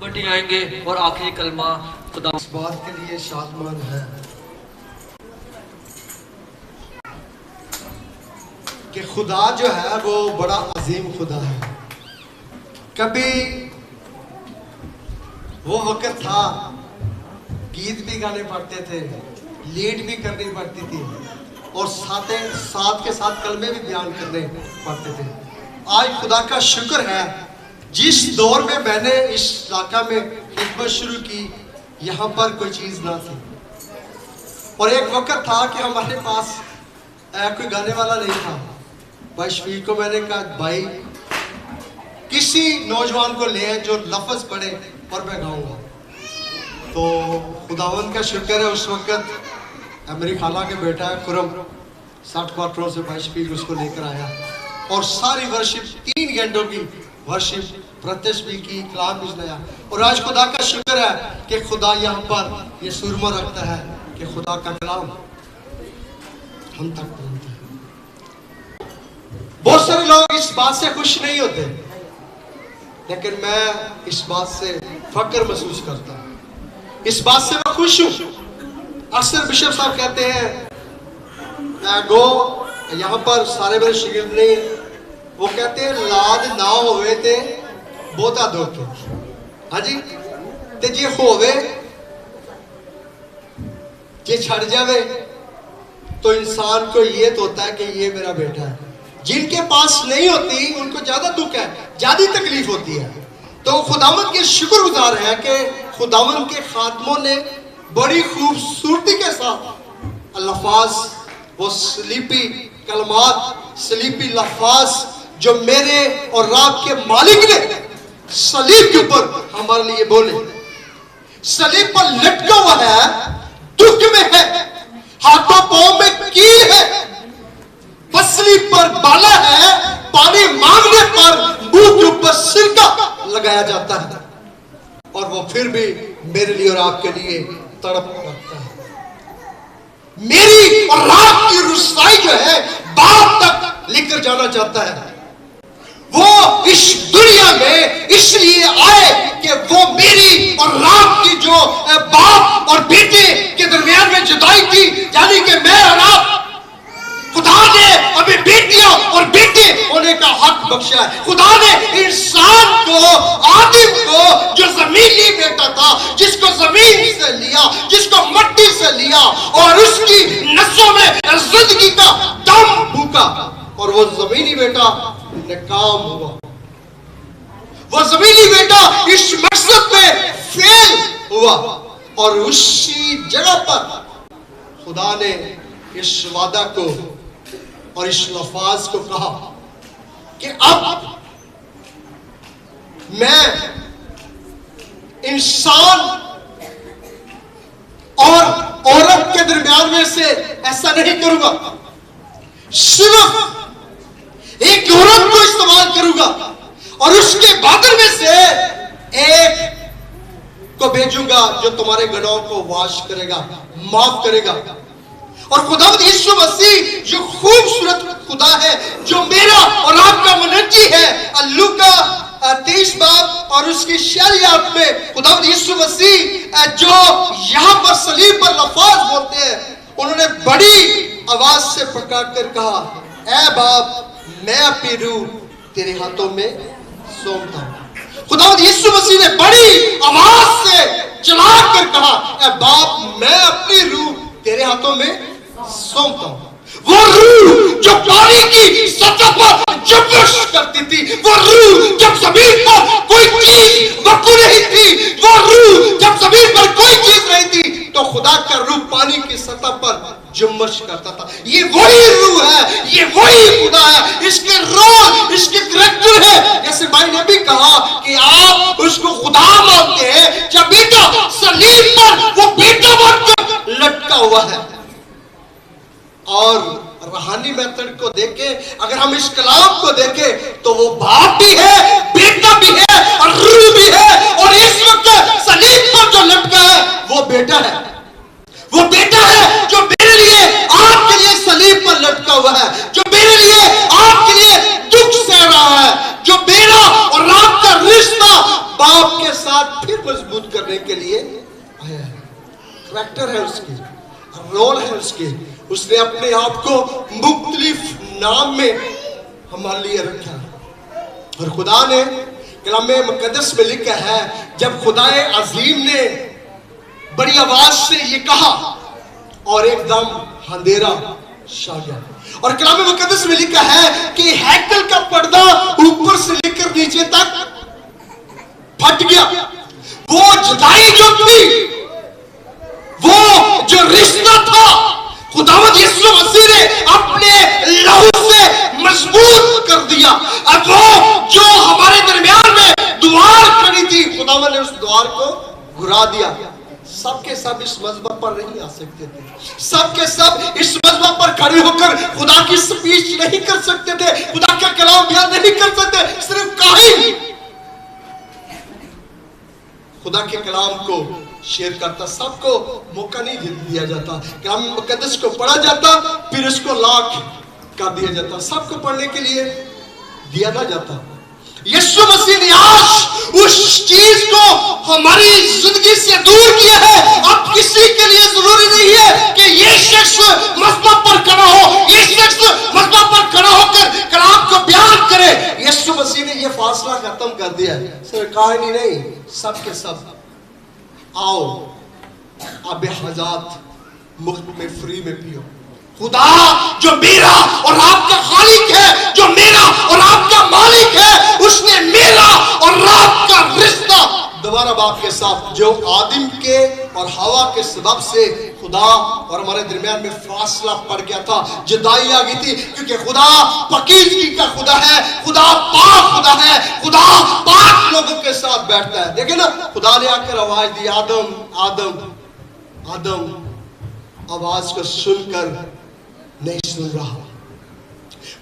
بٹی آئیں گے اور آخری کلمہ خدا اس بات کے لیے شادمان ہے کہ خدا جو ہے وہ بڑا عظیم خدا ہے. کبھی وہ وقت تھا گیت بھی گانے پڑتے تھے, لیڈ بھی کرنی پڑتی تھی اور ساتھ کے ساتھ کلمے بھی بیان کرنے پڑتے تھے. آج خدا کا شکر ہے جس دور میں نے اس علاقہ میں خدمت شروع کی یہاں پر کوئی چیز نہ تھی اور ایک وقت تھا کہ ہمارے پاس کوئی گانے والا نہیں تھا. بھائی شفیق کو میں نے کہا بھائی کسی نوجوان کو لے جو لفظ پڑھے اور میں گاؤں گا. تو خداوند کا شکر ہے اس وقت میری خالہ کے بیٹا ہے خرم 60 کوارٹروں سے بھائی شفیق اس کو لے کر آیا اور ساری ورشپ 3 گھنٹوں کی ورشپ پرتش بھی کی, کلام بھی سنایا. اور آج خدا کا شکر ہے کہ خدا یہاں پر یہ سرما رکھتا ہے کہ خدا کا کلام ہم تک پہنچتا ہے. بہت سارے لوگ اس بات سے خوش نہیں ہوتے لیکن میں اس بات سے فخر محسوس کرتا ہوں, اس بات سے میں خوش ہوں. اکثر بشپ صاحب کہتے ہیں گو یہاں پر سارے میرے شاگرد نہیں ہیں, وہ کہتے ہیں لاد نہ ہوئے تھے بہتا دکھ. ہاں جی تے جی ہوئے جی چھڑ جاوے تو انسان کو یہ تو ہوتا ہے کہ یہ میرا بیٹا ہے. جن کے پاس نہیں ہوتی ان کو زیادہ دکھ ہے, زیادہ تکلیف ہوتی ہے. تو خداوند کے شکر گزار ہے کہ خداوند کے خادموں نے بڑی خوبصورتی کے ساتھ الفاظ وہ سلیپی کلمات سلیپی لفاظ جو میرے اور رات کے مالک نے صلیب کے اوپر ہمارے لیے بولے. صلیب پر لٹکا ہوا ہے, دکھ میں ہے, ہاتھوں پاؤں میں کیل ہے, پسلی پر بالا ہے, پانی مانگنے پر منہ کے اوپر سرکہ لگایا جاتا ہے اور وہ پھر بھی میرے لیے اور آپ کے لیے تڑپ رکھتا ہے. میری اور آپ کی رسوائی جو ہے باپ تک لے کر جانا چاہتا ہے. وہ اس دنیا میں اس لیے آئے کہ وہ میری اور آپ کی جو باپ اور بیٹے کے درمیان میں جدائی تھی, یعنی کہ میں اور آپ, خدا نے ہمیں بیٹیاں اور بیٹے ہونے کا حق بخشا ہے. خدا نے انسان کو, آدم کو جو زمینی بیٹا تھا, جس کو زمین سے لیا, جس کو مٹی سے لیا اور اس کی نسوں میں زندگی کا دم بھوکا اور وہ زمینی بیٹا ناکام ہوا. وہ زمینی بیٹا اس مقصد میں فیل ہوا اور اسی جگہ پر خدا نے اس وعدہ کو اور اس لفاظ کو کہا کہ اب میں انسان اور عورت کے درمیان میں سے ایسا نہیں کروں گا, صرف ایک عورت کو استعمال کروں گا اور اس کے بادل میں سے ایک کو بھیجوں گا جو تمہارے گناہوں کو واش کرے گا, معاف کرے گا. اور خداوند یسوع مسیح جو خوبصورت خدا ہے, جو میرا اور آپ کا منجی ہے, لوکا 23 باب اور اس کی 46 آیت میں خداوند یسوع مسیح جو یہاں پر صلیب پر لفظ بولتے ہیں, انہوں نے بڑی آواز سے پکار کر کہا اے باپ میں اپنی روح تیرے ہاتھوں میں سونپتا ہوں. خداوند یسوع مسیح نے بڑی آواز سے چلا کر کہا اے باپ میں اپنی روح تیرے ہاتھوں میں سونپتا ہوں. وہ روح جو پانی کی سطح پر جنبش کرتی تھی, وہ روح جب زمین پر کوئی چیز وقوع نہیں تھی, وہ روح جب زمین پر کوئی چیز نہیں تھی تو خدا کا روح پانی کی سطح پر جنبش کرتا تھا. یہ وہی روح ہے, یہ وہی خدا ہے, اس کے رول, اس کے کریکٹر ہے. جیسے بھائی نے بھی کہا کہ آپ اس کو خدا مانتے ہیں, جب بیٹا صلیب پر وہ بیٹا بن کر لٹکا ہوا ہے. اور روحانی میتھڈ کو دیکھیں, اگر ہم اس کلام کو دیکھیں تو وہ باپ بھی ہے, بیٹا بھی ہے اور روح بھی ہے. اور اس وقت صلیب پر جو لٹکا ہے وہ بیٹا ہے, وہ بیٹا ہے جو میرے لیے آپ کے لیے صلیب پر لٹکا ہوا ہے, جو میرے لیے آپ کے لیے دکھ سہ رہا ہے, جو میرا اور آپ کا رشتہ باپ کے ساتھ मजबूत करने के लिए आया है। करैक्टर है उसकी, रोल है उसके, उसने अपने आप को मुख्तलिफ नाम में हमारे लिए रखा। और खुदा ने कलाम मुकद्दस में लिखा है, जब खुदाए अजीम ने बड़ी आवाज से ये कहा और एकदम अंधेरा छा गया। और कलाम मुकद्दस में लिखा है कि हैकल का पर्दा ऊपर से लेकर नीचे तक फट गया। वो जुदाई जो थी, वो जो रिश्ता था, खुदावंद यीशु मसीह ने अपने लहू से मजबूत कर दिया। अब वो जो हमारे दरमियान में द्वार खड़ी थी, खुदावंद ने उस द्वार को घुरा दिया। सबके सब इस मजहब पर नहीं आ सकते थे, सबके सब इस मजहब पर खड़े होकर खुदा की स्पीच नहीं कर सकते थे, खुदा का कलाम बयान नहीं कर सकते। सिर्फ काहिन खुदा के कलाम को शेयर करता, सबको मौका नहीं दिया जाता। कलाम मुकद्दस को पढ़ा जाता, फिर उसको लॉक कर दिया जाता, सबको पढ़ने के लिए दिया ना जाता। यीशु मसीह ने आज उस चीज को हमारी जिंदगी से दूर किया है। अब किसी के लिए जरूरी नहीं है कि ये शख्स मसबत पर खड़ा हो, ये शख्स मसबत पर खड़ा होकर कलाम को बयान करे। यीशु मसीह ने ये फासला खत्म कर दिया। सिर्फ कहानी नहीं, सबके सब आओ अब हजात मुफ्त में फ्री में पियो। खुदा जो मेरा और आपका खालिक है, जो मेरा और आपका मालिक है, उसने मेरा और आपका रिश्ता दोबारा बाप के साथ, जो आदम के और हवा के सबब से खुदा और हमारे दरमियान में फासला पड़ गया था, जुदाई आ गई थी। क्योंकि खुदा पाकीज़गी का खुदा है, खुदा पाक खुदा है, खुदा पाक लोगों के साथ बैठता है। देखिए ना, खुदा ने आकर आवाज दी, आदम आदम आदम। आवाज को सुनकर नहीं सुन रहा,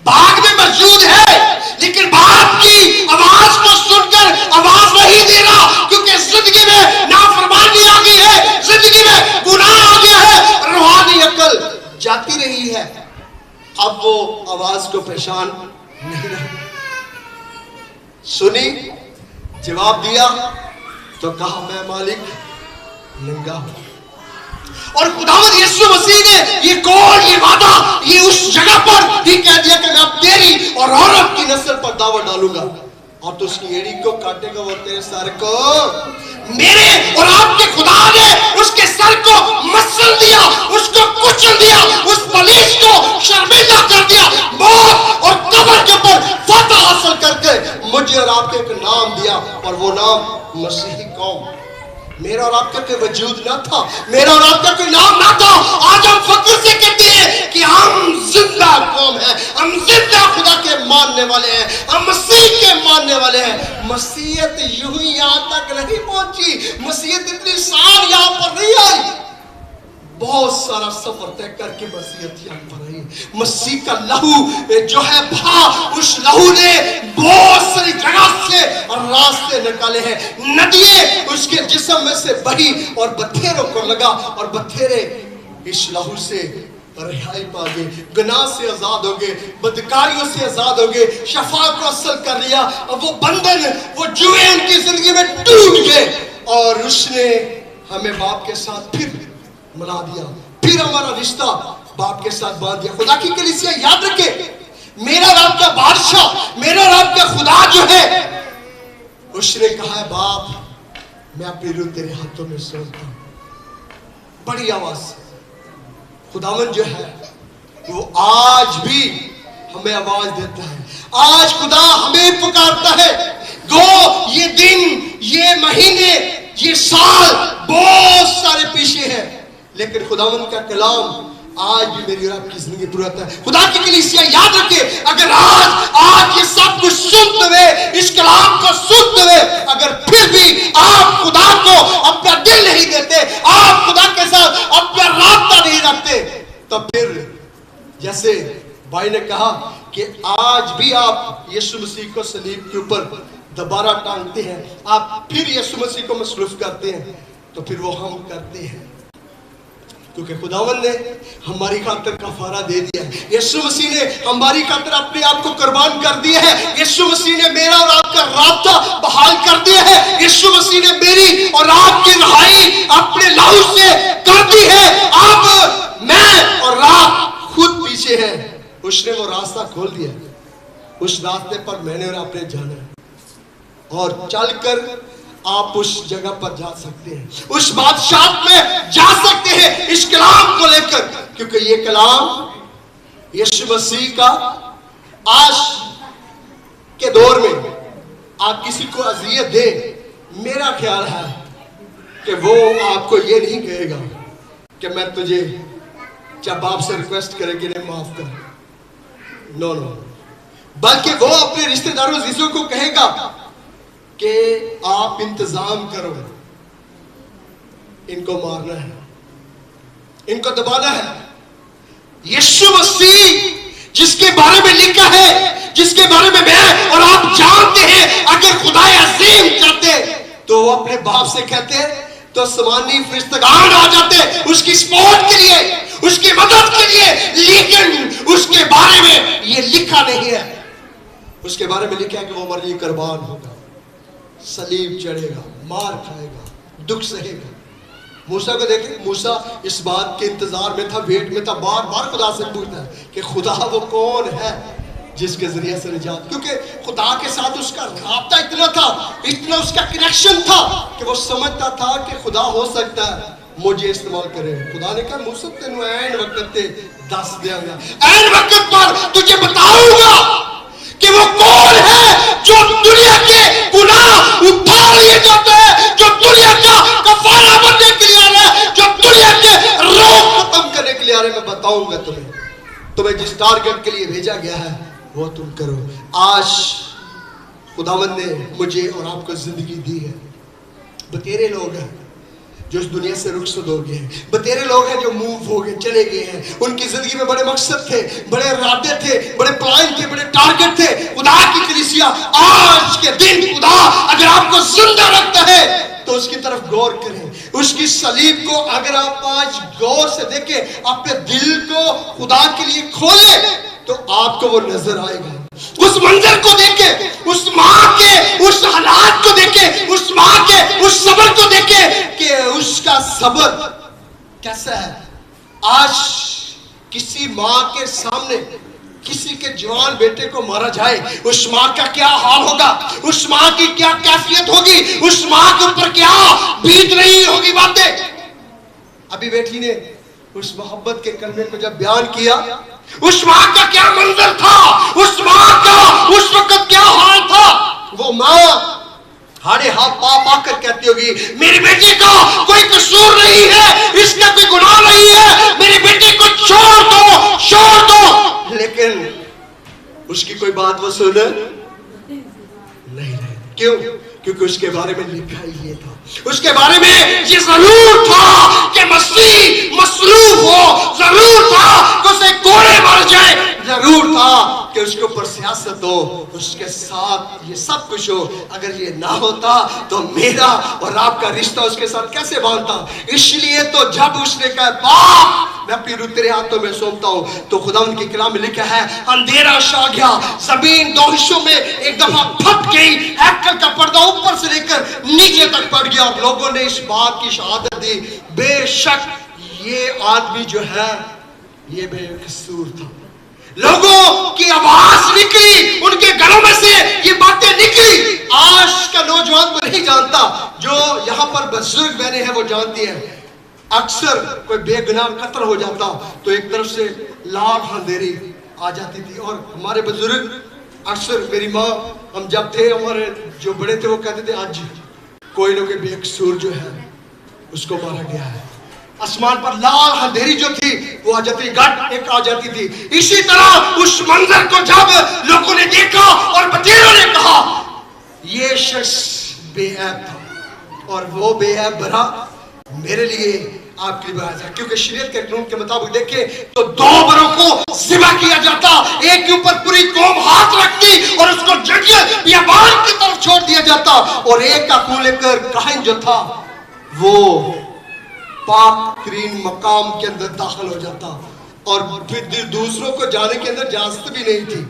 बाग में मौजूद है, लेकिन बाप की आवाज को सुनकर आवाज नहीं दे रहा। क्योंकि जिंदगी में नाफरमानी आ गई है, जिंदगी में गुनाह आ गया है, रूहानी अकल जाती रही है। अब वो आवाज को पहचान नहीं रहा। सुनी, जवाब दिया तो कहा मैं मालिक नंगा हूं। और खुदावंद यीशु मसीह ने ये कौल, ये वादा, ये उस जगह पर ही कह दिया कि मैं अब तेरी और औरत की नस्ल पर दावा डालूंगा और तो उसकी एड़ी को काटेगा, वो तेरे सर को। मेरे और आपके खुदा ने उसके सर को मसल दिया, उसको कुचल दिया, उस पुलिस को शर्मिंदा कर दिया, मौत और कब्र के ऊपर फतह हासिल करके मुझे और आपके एक नाम दिया, और वो नाम मसीही कौम। मेरा और आपका कोई वजूद ना था, मेरा और आपका कोई नाम ना था। आज हम फख्र से कहते हैं कि हम जिंदा कौम हैं, हम जिंदा खुदा के मानने वाले हैं, हम मसीह के मानने वाले हैं। मसीहत यूं ही यहाँ तक नहीं पहुंची, मसीहत इतनी आसान यहाँ पर नहीं आई, बहुत सारा सफर तय करके मसीहत यहाँ पर आई। मसीह का लहू जो है भा, उस लहू ने बहुत सारी जगह से रास्ते निकाले हैं, नदियां उसके जिस्म में से बही और बथेरों को लगा, और बथेरे इस लहू से रिहाई पा गए, गुनाह से आजाद हो गए, बदकारियों से आजाद हो गए, शफा को हासिल कर लिया। और वो बंधन, वो जुए उनकी जिंदगी में टूट गए, और उसने हमें बाप के साथ फिर मिला दिया, फिर हमारा रिश्ता बाप के साथ बांध दिया। खुदा की कलीसिया याद रखे, मेरा और आपका बादशाह, मेरा और आपका खुदा जो है, उसने कहा है बाप मैं अपनी रूह तेरे हाथों में सौंपता हूं। बड़ी आवाज से खुदावन जो है वो आज भी हमें आवाज देता है, आज खुदा हमें पुकारता है। गो ये दिन, ये महीने, ये साल बहुत सारे पीछे हैं, लेकिन खुदावन का कलाम आज भी मेरी और आपकी जिंदगी पूरा होता है। खुदा की कलीसिया याद रखे, अगर आज ये सब कुछ सुनते हुए, इस कलाम को सुनते हुए, अगर फिर भी आप खुदा को अपना दिल नहीं देते, आप खुदा के साथ अपना रास्ता नहीं रखते, तो फिर जैसे भाई ने कहा कि आज भी आप यीशु मसीह को सलीब के ऊपर दोबारा टांगते हैं, आप फिर यीशु मसीह को मसरूफ करते हैं, तो फिर वो हम करते हैं, क्योंकि खुदावन ने हमारी खातिर कफारा दे दिया है। यीशु मसीह ने हमारी खातिर अपने आप को कुर्बान कर दिया है। यीशु मसीह ने मेरा और आपका रास्ता बहाल कर दिया है। यीशु मसीह ने मेरी रास्ते पर मैंने और आपने जाना है, और चलकर आप उस जगह पर जा सकते हैं, उस बादशाह में जा सकते हैं इस कलाम को लेकर, क्योंकि ये कलाम यीशु मसीह का आज के दौर में आप किसी को अज़ियत दे, मेरा ख्याल है कि वो आपको ये नहीं कहेगा कि मैं तुझे जब आपसे रिक्वेस्ट करे कि नहीं माफ कर, नो नो, बल्कि वो अपने रिश्तेदारों अजीजों को कहेगा कि आप इंतजाम करो, इनको मारना है, इनको दबाना है। यीशु मसीह जिसके बारे में लिखा है, जिसके बारे में मैं और आप जानते हैं, अगर खुदा अजीम चाहते तो वो अपने बाप से कहते तो आसमानी फरिश्तेगान आ जाते उसकी सपोर्ट के लिए, उसकी मदद के लिए, लेकिन उसके बारे में ये लिखा नहीं है। उसके बारे में लिखा है कि वो हमारे लिए कुर्बान होगा, सलीब चढ़ेगा, मार खाएगा, दुख सहेगा। मूसा को देखें, मूसा इस बात के इंतजार में था, वेट में था, बार बार खुदा से पूछता है कि खुदा वो कौन है जिसके जरिए से निजात, क्योंकि खुदा के साथ उसका राब्ता इतना था, इतना उसका कनेक्शन था कि वो समझता था कि खुदा हो सकता है मुझे इस्तेमाल करे। खुदा ने कहा मूसा तेनू ऐन वक्त ते दस देंगा, ऐन वक्त पर तुझे बताऊंगा कि वो कौन है जो दुनिया के गुनाह उठा लिए जाते हैं, जो दुनिया का कफारा बनने के लिए आ रहा है, जो दुनिया के रोग खत्म करने के लिए आ रहे हैं। मैं बताऊंगा तुम्हें जिस टारगेट के लिए भेजा गया है वो तुम करो। आज खुदावंद ने मुझे और आपको जिंदगी दी है। बतेरे लोग हैं जो इस दुनिया से रुखसत हो गए हैं, बतेरे लोग हैं जो मूव हो गए, चले गए हैं। उनकी जिंदगी में बड़े मकसद थे, बड़े इरादे थे, बड़े प्लान थे, बड़े टारगेट थे। खुदा की कलीसिया आज के दिन खुदा अगर आपको जिंदा रखता है तो उसकी तरफ गौर करें, उसकी सलीब को अगर आप आज गौर से देखें, अपने दिल को खुदा के लिए खोलें तो आपको वो नजर आएगा। उस मंजर को देखे, उस माँ के उस हालात को देखे, उस माँ के उस सब्र को देखे कि उसका सब्र कैसा है। आज किसी माँ के सामने किसी के जवान बेटे को मारा जाए, उस माँ का क्या हाल होगा, उस माँ की क्या कैफियत होगी, उस माँ के ऊपर क्या बीत रही होगी बातें। अभी बेटी ने उस मोहब्बत के कलमे को जब बयान किया, उस माँ का क्या मंजर था, उस माँ का उस वक्त क्या हाल था। वो माँ हाड़े हाथ पा कर कहती होगी मेरी बेटी का कोई कसूर नहीं है, इसका कोई गुनाह नहीं है, मेरी बेटी को छोड़ दो, छोड़ दो। लेकिन उसकी कोई बात वो सुन नहीं रहे। क्यों? क्योंकि उसके बारे में लिखा ही ये था, उसके बारे में ये जरूर था कि मसीह मसलूब हो, जरूर था कि उसे कोड़े मार जाए, जरूर था कि उसके ऊपर सियासत हो, उसके साथ ये सब कुछ हो। अगर ये ना होता तो मेरा और आपका रिश्ता उसके साथ कैसे बांधता। इसलिए तो जब उसने कहा बाप मैं अपनी रूह तेरे हाथों में सौंपता हूँ, तो खुदा उनके कलाम में लिखा है अंधेरा छा गया, जमीन दो हिस्सों में एक दफा फट गई, हैकल का पर्दा ऊपर से लेकर नीचे तक पड़ गया और लोगों ने इस बात की शहादत दी बेशक ये आदमी जो है ये बेकसूर था। लोगों की आवाज निकली, उनके घरों में से ये बातें निकली। आज का नौजवान को नहीं जानता, जो यहाँ पर बुजुर्ग बहने हैं वो जानती हैं। अक्सर कोई बेगुनाह कत्ल हो जाता तो एक तरफ से लाख अंधेरी आ जाती थी, और हमारे बुजुर्ग अक्सर, मेरी माँ, हम जब थे हमारे जो बड़े थे वो कहते थे आज कोई ना कोई बेकसूर जो है उसको मारा गया है। आसमान पर लाल अंधेरी जो थी वो आ जाती, गट एक आ जाती थी। इसी तरह उस मंजर को जब लोगों ने देखा और बतेरों ने कहा ये शख्स बेऐब था और वो बेऐब बना मेरे लिए आपके लिए बनाया, क्योंकि शरीयत के कानून के मुताबिक देखें तो दो बरों को ज़िबा किया जाता, एक के ऊपर पूरी कौम हाथ रखती और उसको जंगल बियाबान की तरफ छोड़ दिया जाता, और एक का खून लेकर काहिन जो था वो पाक तरीन मकाम के अंदर दाखिल हो जाता, और फिर दूसरों को जाने के अंदर इजाजत भी नहीं थी।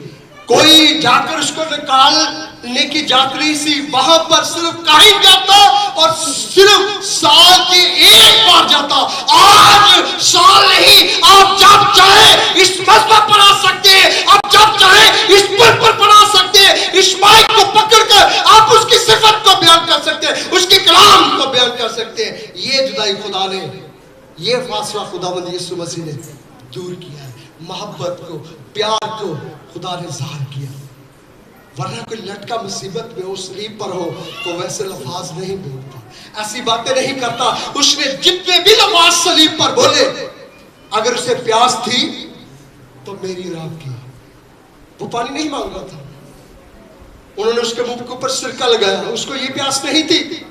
कोई जाकर उसको निकालने की जात रही सी, वहां पर सिर्फ काहिन जाता और सिर्फ साल के एक बार जाता। आज साल नहीं, आप जब चाहे इस मस्जिद पर आ सकते हैं, आप जब चाहे इस पुल पर आ सकते हैं, इस माइक को पकड़कर आप उसकी सिफत को बयान कर सकते हैं, उसके कलाम को बयान कर सकते हैं। ये जुदाई खुदा ने, ये फासला खुदावंद यीशु मसीह ने दूर किया है। मोहब्बत को, प्यार को खुदा ने ज़ाहिर किया। वरना कोई लटका मुसीबत में हो, सलीब पर हो, तो वैसे लफ्ज़ नहीं बोलता, ऐसी बातें नहीं करता। उसने जितने भी लफ्ज़ सलीब पर बोले, अगर उसे प्यास थी तो मेरी राह की। वो पानी नहीं मांग रहा था, उन्होंने उसके मुंह के ऊपर सिरका लगाया, उसको ये प्यास नहीं थी,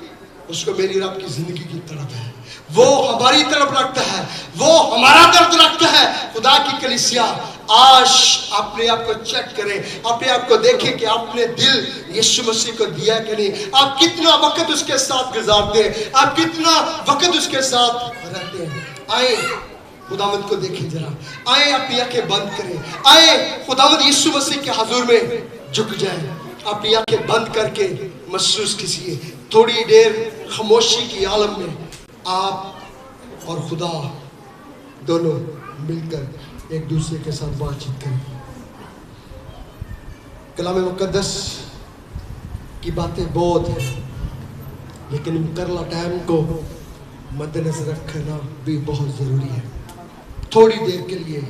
उसको मेरी रब की जिंदगी की तड़प है। वो हमारी तरफ रखता है, वो हमारा दर्द रखता है। खुदा की कलीसिया आज अपने आप को चेक करें, अपने आप को देखें कि आपने दिल यीशु मसीह को दिया कि नहीं। आप कितना वक्त उसके साथ गुजारते हैं, आप कितना वक्त उसके साथ रहते हैं। आए खुदावंद को देखें जरा, आए अपनी आंखें बंद करें, आए खुदावंद यीशु मसीह के हुजूर में झुक जाएं, अपनी आंखें बंद करके महसूस कीजिए। थोड़ी देर खामोशी की आलम में आप और खुदा दोनों मिलकर एक दूसरे के साथ बातचीत करें। कलाम मुकद्दस की बातें बहुत हैं, लेकिन मुकर्रला टाइम को मद्देनजर रखना भी बहुत ज़रूरी है। थोड़ी देर के लिए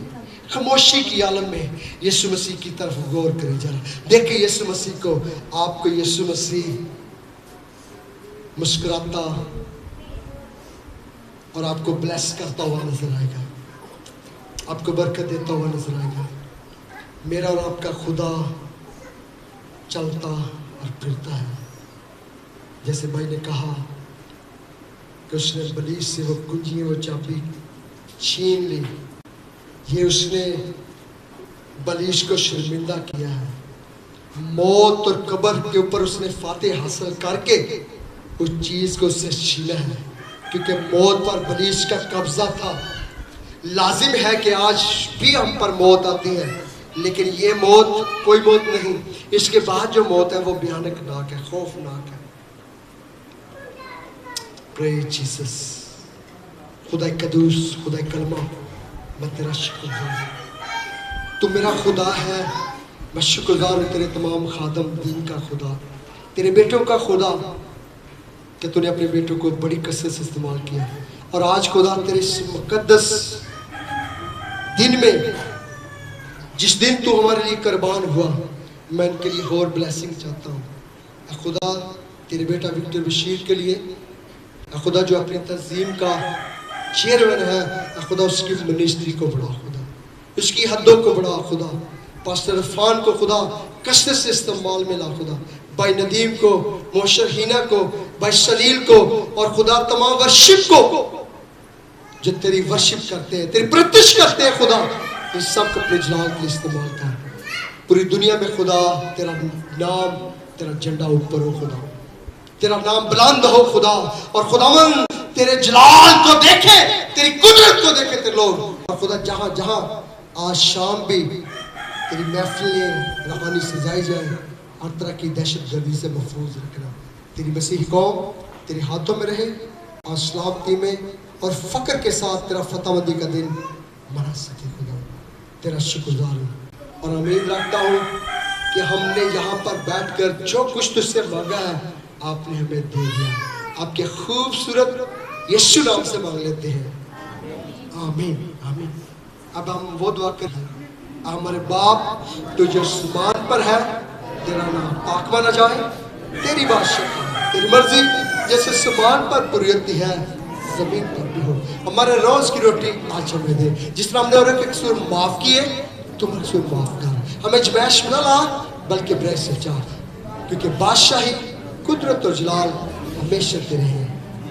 खामोशी की आलम में यीशु मसीह की तरफ गौर करें जरा। देखिए यीशु मसीह को, आपको यीशु मसीह मुस्कुराता और आपको ब्लेस करता हुआ नजर आएगा, आपको बरकत देता हुआ नजर आएगा। मेरा और आपका खुदा चलता और फिरता है। जैसे भाई ने कहा कि उसने बलीस से वो कुंजी, वो चाबी छीन ली, ये उसने बलीस को शर्मिंदा किया है। मौत और कब्र के ऊपर उसने फातेह हासिल करके उस चीज को उससे छीना है, क्योंकि मौत पर बलीस का कब्जा था। लाजिम है कि आज भी हम पर मौत आती है, लेकिन ये मौत कोई मौत नहीं, इसके बाद जो मौत है वो भयानक है, खौफनाक है। Praise Jesus. खुदा कदूस, खुदा कलमा, मैं तेरा शुक्रगुजार। तू मेरा खुदा है, मैं शुक्रगुजार हूँ तेरे तमाम खादम दीन का खुदा, तेरे बेटों का खुदा, कि तूने अपने बेटों को बड़ी कसरत से इस्तेमाल किया। और आज खुदा तेरे इस मुकद्दस दिन में, जिस दिन तू हमारे लिए कुर्बान हुआ, मैं इनके लिए और ब्लेसिंग चाहता हूँ। खुदा तेरे बेटा विक्टर बशीर के लिए, खुदा जो अपनी तंजीम का चेयरमैन है, खुदा उसकी मिनिस्ट्री को बढ़ा, खुदा उसकी हदों को बढ़ा, खुदा पास्टर इरफान को खुदा कसरत से इस्तेमाल में ला, खुदा भाई नदीम को, मोशर हीना को, भाई सलील को, और खुदा तमाम वर्शिप को जो तेरी वर्शिप करते हैं, तेरी प्रतिष्ठा करते हैं, खुदा इन सब को अपने जलाल के लिए इस्तेमाल कर। पूरी दुनिया में खुदा तेरा नाम, तेरा झंडा ऊपर हो, खुदा तेरा नाम बुलंद हो, खुदा। और खुदावन तेरे जलाल को देखे, तेरी कुदरत को देखे तेरे लोग। और खुदा जहाँ जहाँ आज शाम भी तेरी महफिलें रूहानी सजाई जाए, हर तरह की दहशत गर्दी से महफूज रखना। तेरी मसीही कौम तेरे हाथों में रहे, आज सलामती में और फ़क्र के साथ तेरा फतहमंदी का दिन मना सके। खुदा तेरा शुक्रगुजार हूँ और उम्मीद रखता हूँ कि हमने यहाँ पर बैठकर जो कुछ तुझसे मांगा है आपने हमें दे दिया। आपके खूबसूरत यीशु नाम से मांग लेते हैं, आमीन आमीन। अब हम वो दुआ करें, हमारे बाप तो जो आसमान पर है, तेरा नाम पाक माना जाए, तेरी बादशाह, तेरी मर्जी जैसे आसमान पर पूरी होती है जमीन पर भी हो। हमारे रोज की रोटी आज हमें दे, जिस तरह हमने और कसूर माफ किए तुम कसूर माफ कर। हमें जमैश न ला बल्कि ब्रह से चाह, क्योंकि बादशाही, कुदरत और जलाल हमेशा तेरे हैं,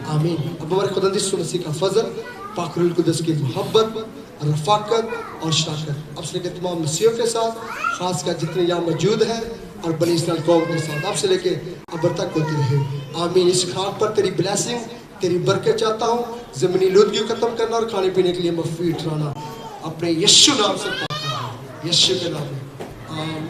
आमीन। अब हमारे खुदा यीशु मसीह का फजल, पाक रूह कुदस की मोहब्बत, रफ़ाकत और शराकत अब से लेकर तमाम मसीहों के साथ, खासकर जितने यहाँ मौजूद हैं, और बनी इस्राएल कौम के साथ अब से लेके अब तक होती रहे, आमीन। इस खाक पर तेरी ब्लेसिंग, तेरी बरकत चाहता हूँ। ज़मीनी लुत्फ़ को ख़त्म करना और खाने पीने के लिए मफ़ी ठहराना, अपने यीशु नाम से पाक करना, यीशु के नाम में, आमीन।